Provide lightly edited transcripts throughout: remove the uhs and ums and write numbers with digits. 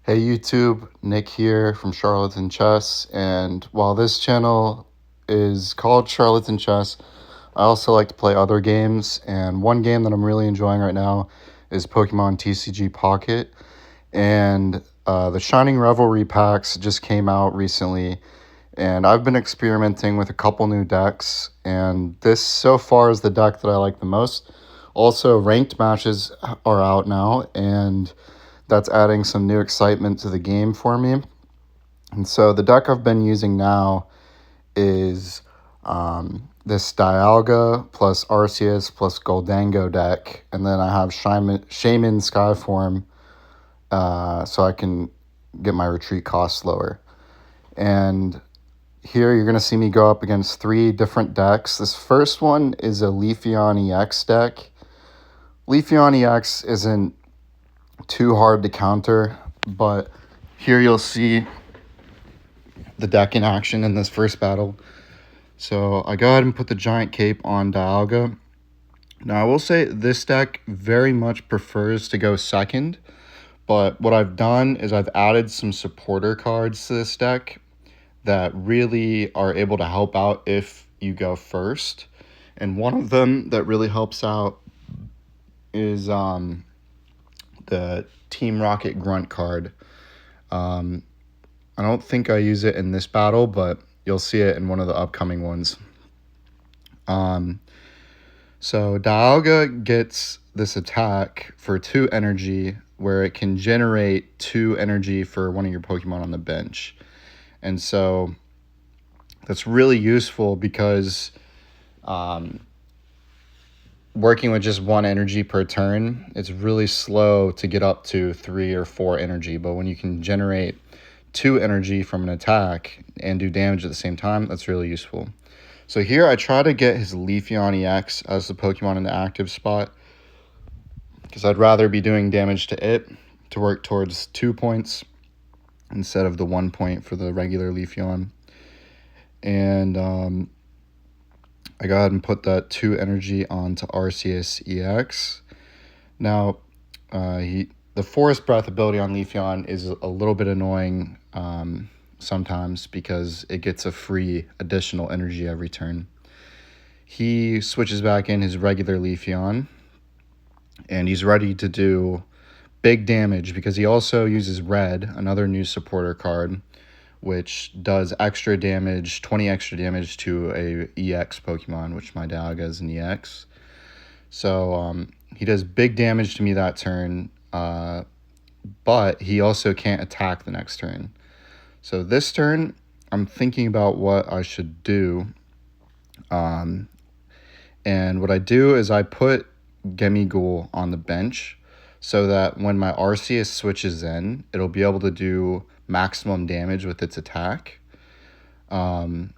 Hey YouTube, Nick here from Charlatan Chess, and while this channel is called Charlatan Chess, I also like to play other games, and one game that I'm really enjoying right now is Pokemon TCG Pocket, and the Shining Revelry packs just came out recently, and I've been experimenting with a couple new decks, and this so far is the deck that I like the most. Also, ranked matches are out now, and that's adding some new excitement to the game for me. And so the deck I've been using now is this Dialga plus Arceus plus Goldango deck. And then I have Shaman Skyform so I can get my retreat costs lower. And here you're going to see me go up against three different decks. This first one is a Leafeon EX deck. Leafeon EX isn't too hard to counter, but here you'll see the deck in action in this first battle. So I go ahead and put the Giant Cape on Dialga. Now I will say this deck very much prefers to go second, but what I've done is I've added some supporter cards to this deck that really are able to help out if you go first. And one of them that really helps out is the Team Rocket Grunt card. I don't think I use it in this battle, but you'll see it in one of the upcoming ones. So Dialga gets this attack for 2 energy, where it can generate 2 energy for one of your Pokemon on the bench. And so that's really useful because working with just 1 energy per turn, it's really slow to get up to 3 or 4 energy. But when you can generate 2 energy from an attack and do damage at the same time, that's really useful. So here I try to get his Leafeon EX as the Pokemon in the active spot, because I'd rather be doing damage to it to work towards 2 points instead of the 1 point for the regular Leafeon. And I go ahead and put that 2 energy onto Arceus EX. Now, the Forest Breath ability on Leafeon is a little bit annoying sometimes because it gets a free additional energy every turn. He switches back in his regular Leafeon, and he's ready to do big damage because he also uses Red, another new supporter card, which does extra damage, 20 extra damage to a EX Pokemon, which my Dialga is an EX. So he does big damage to me that turn, but he also can't attack the next turn. So this turn, I'm thinking about what I should do. And what I do is I put Gimmighoul on the bench so that when my Arceus switches in, it'll be able to do maximum damage with its attack. I'm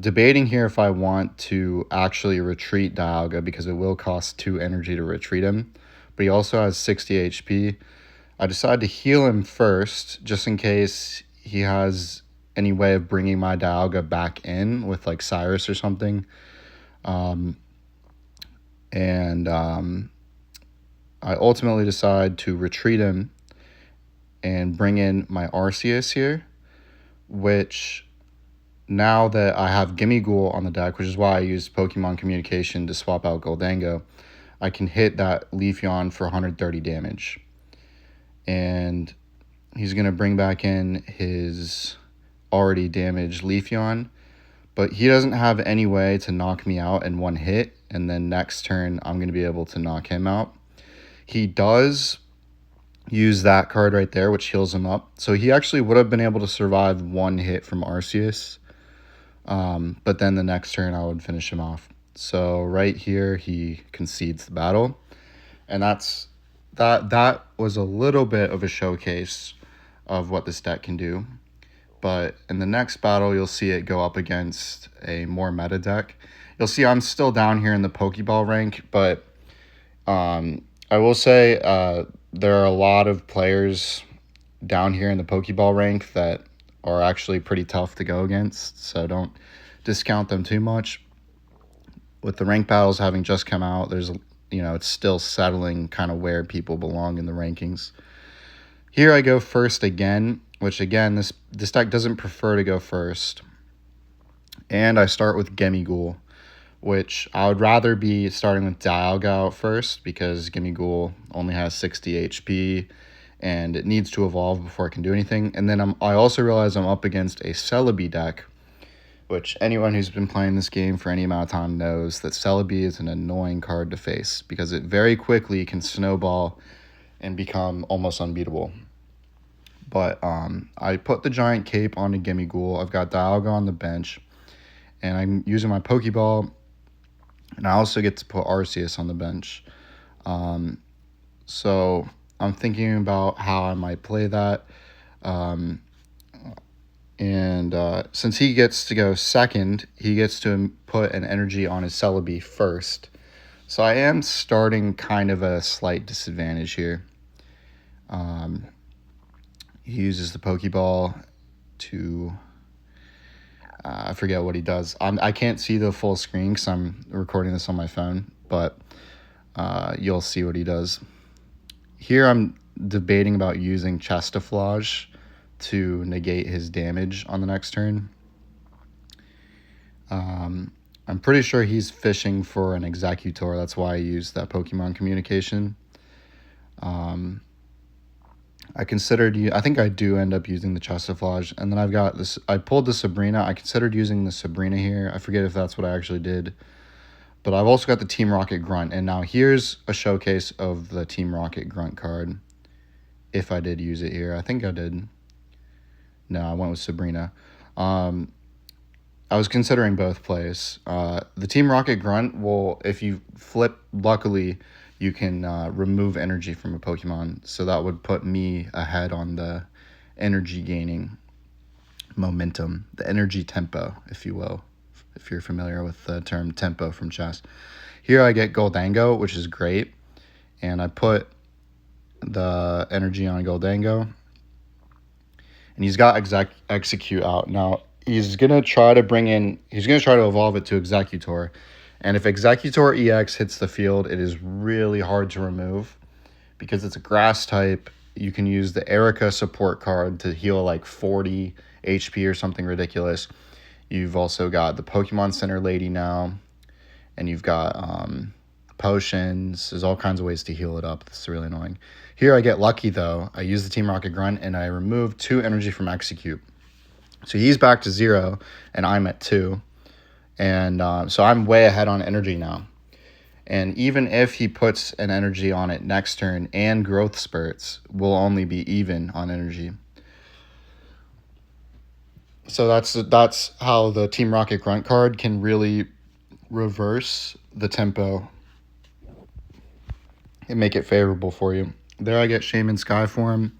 debating here if I want to actually retreat Dialga because it will cost 2 energy to retreat him, but he also has 60 HP. I decided to heal him first just in case he has any way of bringing my Dialga back in with like Cyrus or something. I ultimately decide to retreat him and bring in my Arceus here, which now that I have Gimmighoul on the deck, which is why I used Pokemon Communication to swap out Goldango, I can hit that Leafeon for 130 damage. And he's going to bring back in his already damaged Leafeon, but he doesn't have any way to knock me out in one hit, and then next turn I'm going to be able to knock him out. He does use that card right there, which heals him up. So he actually would have been able to survive 1 hit from Arceus, but then the next turn I would finish him off. So right here he concedes the battle, and that was a little bit of a showcase of what this deck can do. But in the next battle, you'll see it go up against a more meta deck. You'll see I'm still down here in the Pokeball rank, but I will say there are a lot of players down here in the Pokeball rank that are actually pretty tough to go against, so don't discount them too much. With the rank battles having just come out, there's it's still settling kind of where people belong in the rankings. Here I go first again, which again, this deck doesn't prefer to go first. And I start with Gemigool, which I would rather be starting with Dialga out first because Gemigool only has 60 HP and it needs to evolve before it can do anything. And then I also realize I'm up against a Celebi deck, which anyone who's been playing this game for any amount of time knows that Celebi is an annoying card to face because it very quickly can snowball and become almost unbeatable. But I put the Giant Cape on a Gemigool. I've got Dialga on the bench, and I'm using my Pokeball, and I also get to put Arceus on the bench. So I'm thinking about how I might play that. Since he gets to go second, he gets to put an energy on his Celebi first. So I am starting kind of at a slight disadvantage here. He uses the Pokeball to... I forget what he does. I can't see the full screen because I'm recording this on my phone, but you'll see what he does. Here I'm debating about using Chestiflage to negate his damage on the next turn. I'm pretty sure he's fishing for an Executor. That's why I used that Pokemon communication. I think I do end up using the Chestiflage. And then I've got this, I pulled the Sabrina. I considered using the Sabrina here. I forget if that's what I actually did. But I've also got the Team Rocket Grunt. And now here's a showcase of the Team Rocket Grunt card. If I did use it here. I think I did. No, I went with Sabrina. I was considering both plays. The Team Rocket Grunt will, if you flip, luckily, you can remove energy from a Pokemon. So that would put me ahead on the energy gaining momentum, the energy tempo, if you will, if you're familiar with the term tempo from chess. Here I get Goldango, which is great. And I put the energy on Goldango. And he's got Execute out. Now, he's going to try to evolve it to Executor. And if Executor EX hits the field, it is really hard to remove. Because it's a grass type, you can use the Erica support card to heal like 40 HP or something ridiculous. You've also got the Pokemon Center lady now. And you've got potions. There's all kinds of ways to heal it up. It's really annoying. Here I get lucky, though. I use the Team Rocket Grunt, and I remove 2 energy from Execute. So he's back to 0, and I'm at 2. And so I'm way ahead on energy now. And even if he puts an energy on it next turn and growth spurts, we'll only be even on energy. So that's how the Team Rocket Grunt card can really reverse the tempo and make it favorable for you. There I get Shaman Skyform.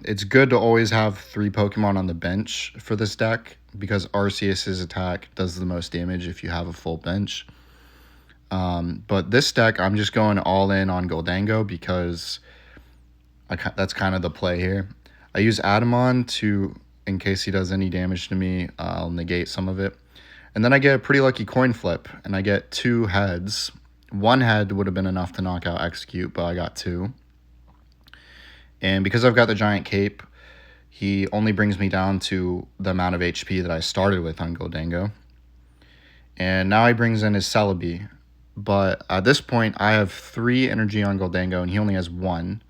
It's good to always have 3 Pokemon on the bench for this deck because Arceus's attack does the most damage if you have a full bench. But this deck, I'm just going all in on Goldango because that's kind of the play here. I use Adamon to, in case he does any damage to me, I'll negate some of it. And then I get a pretty lucky coin flip, and I get 2 heads. 1 head would have been enough to knock out Execute, but I got 2. And because I've got the Giant Cape, he only brings me down to the amount of HP that I started with on Goldango. And now he brings in his Celebi. But at this point, I have 3 energy on Goldango, and he only has 1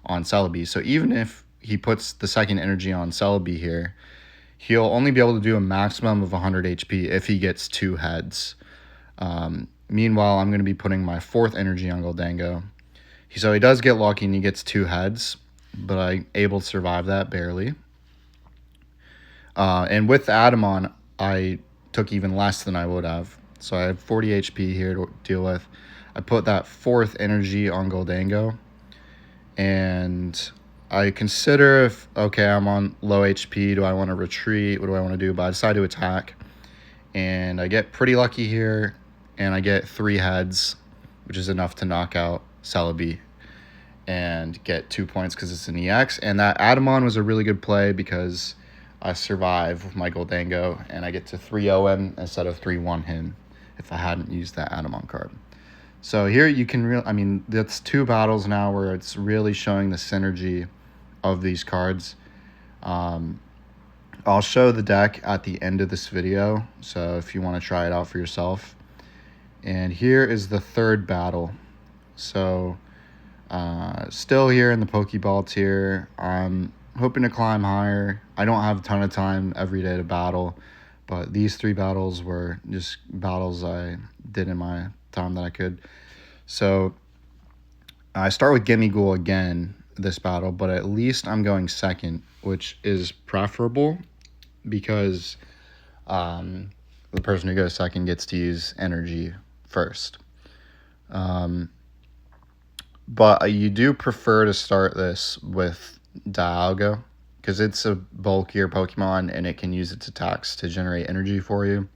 on Celebi. So even if he puts the second energy on Celebi here, he'll only be able to do a maximum of 100 HP if he gets 2 heads. Meanwhile, I'm going to be putting my 4th energy on Goldango. So he does get lucky, and he gets 2 heads. But I'm able to survive that barely. And with Adamon, I took even less than I would have. So I have 40 HP here to deal with. I put that 4th energy on Goldango. And I consider if, okay, I'm on low HP. Do I want to retreat? What do I want to do? But I decide to attack. And I get pretty lucky here. And I get 3 heads, which is enough to knock out Celebi and get 2 points because it's an EX. And that Adamon was a really good play because I survive with my Goldango, and I get to 3-0 him instead of 3-1 him if I hadn't used that Adamon card. So here you can that's 2 battles now where it's really showing the synergy of these cards. I'll show the deck at the end of this video, so if you want to try it out for yourself. And here is the third battle. So still here in the Pokeball tier. I'm hoping to climb higher. I don't have a ton of time every day to battle, but these 3 battles were just battles I did in my time that I could. So I start with Gimme Ghoul again this battle, but at least I'm going second, which is preferable because the person who goes second gets to use energy first. But you do prefer to start this with Dialga because it's a bulkier Pokemon and it can use its attacks to generate energy for you.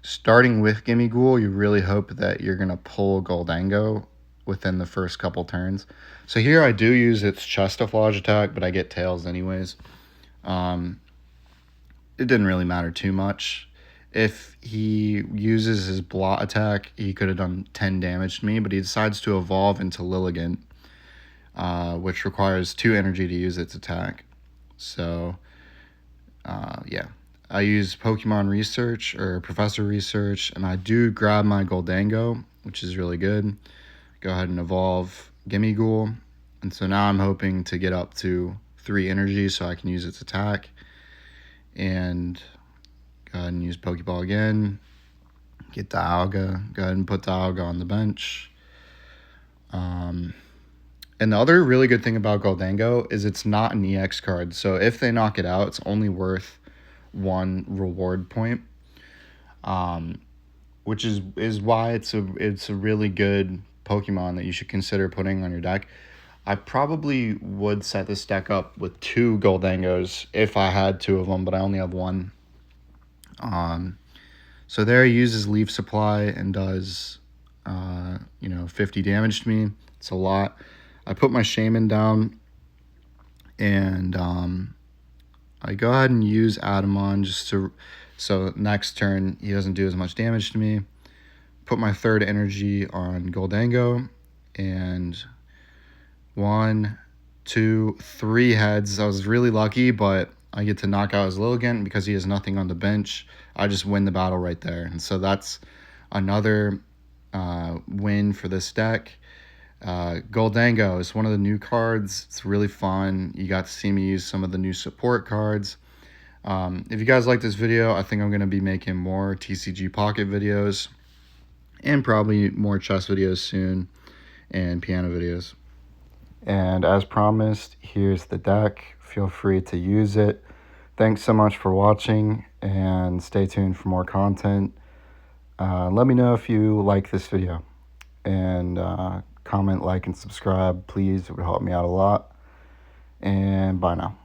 Starting with Gimme Ghoul, you really hope that you're going to pull Goldango within the first couple turns. So here I do use its Chestaflage attack, but I get Tails anyways. It didn't really matter too much. If he uses his Blot attack, he could have done 10 damage to me, but he decides to evolve into Lilligant, which requires 2 energy to use its attack. So, yeah. I use Pokemon Research or Professor Research, and I do grab my Goldango, which is really good. Go ahead and evolve Gimme Ghoul. And so now I'm hoping to get up to 3 energy so I can use its attack. And go ahead and use Pokeball again. Get Dialga. Go ahead and put Dialga on the bench. And the other really good thing about Goldango is it's not an EX card. So if they knock it out, it's only worth 1 reward point. Which is why it's a really good Pokemon that you should consider putting on your deck. I probably would set this deck up with 2 Goldangos if I had 2 of them, but I only have 1. So there he uses Leaf Supply and does 50 damage to me. It's a lot. I put my Shaman down, and I go ahead and use Adamon so next turn he doesn't do as much damage to me. Put my 3rd energy on Goldango, and 1, 2, 3 heads. I was really lucky, but I get to knock out his Lilligant because he has nothing on the bench. I just win the battle right there. And so that's another win for this deck. Goldango is one of the new cards. It's really fun. You got to see me use some of the new support cards. If you guys like this video, I think I'm going to be making more TCG Pocket videos and probably more chess videos soon and piano videos. And as promised, here's the deck. Feel free to use it. Thanks so much for watching, and stay tuned for more content. Let me know if you like this video, and comment, like, and subscribe, please. It would help me out a lot. And bye now.